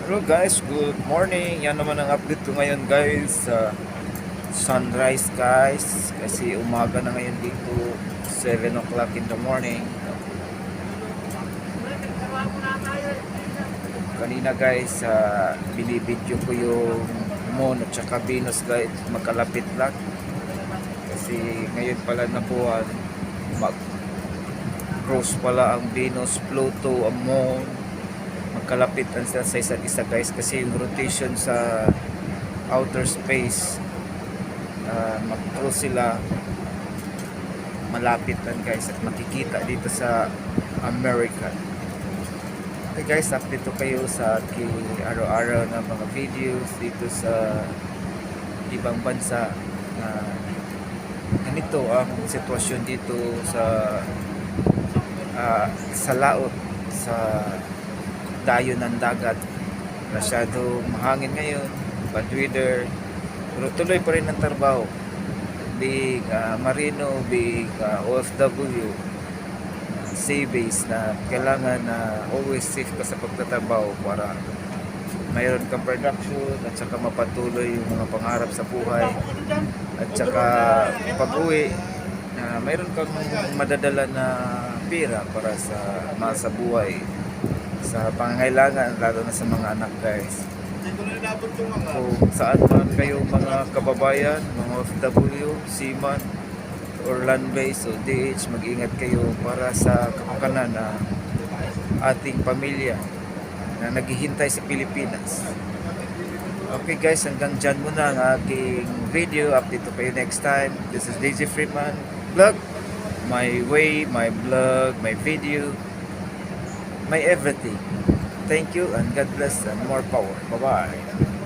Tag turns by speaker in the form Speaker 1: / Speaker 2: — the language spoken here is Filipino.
Speaker 1: Hello guys, good morning. Yan naman ang update ko ngayon guys sa sunrise guys. Kasi umaga na ngayon dito, 7 o'clock in the morning. Kanina guys, binibidyo ko yung Moon at saka Venus guys. Magkalapit lang. Kasi ngayon pala na buwan, mag-cross pala ang Venus, Pluto, ang Moon. Magkalapitan sila sa isa't isa guys kasi yung rotation sa outer space, mag-cross sila, malapitan guys at makikita dito sa America. Okay guys, update ko kayo sa aking araw-araw na mga videos dito sa ibang bansa na ganito ang sitwasyon dito sa laot, sa dayo ng dagat. Masyado mahangin ngayon, bad weather, pero tuloy pa rin ang trabaho. Being marino, being OFW, sea base, na kailangan na always safe ka sa pagtatrabaho para mayroon kang production at saka mapatuloy yung mga pangarap sa buhay, at saka pag-uwi na mayroon kang madadala na pera para sa buhay, sa pangangailangan, lalo na sa mga anak guys. Kung saan man kayo mga kababayan, mga OFW, seaman, or land base o DH, mag-ingat kayo para sa kapakanan na ating pamilya na naghihintay sa Pilipinas. Okay guys, hanggang dyan muna ang aking video. Update ko kayo next time. This is DJ Freeman Vlog. My way, my vlog, my video, my everything. Thank you and God bless and more power. Bye-bye.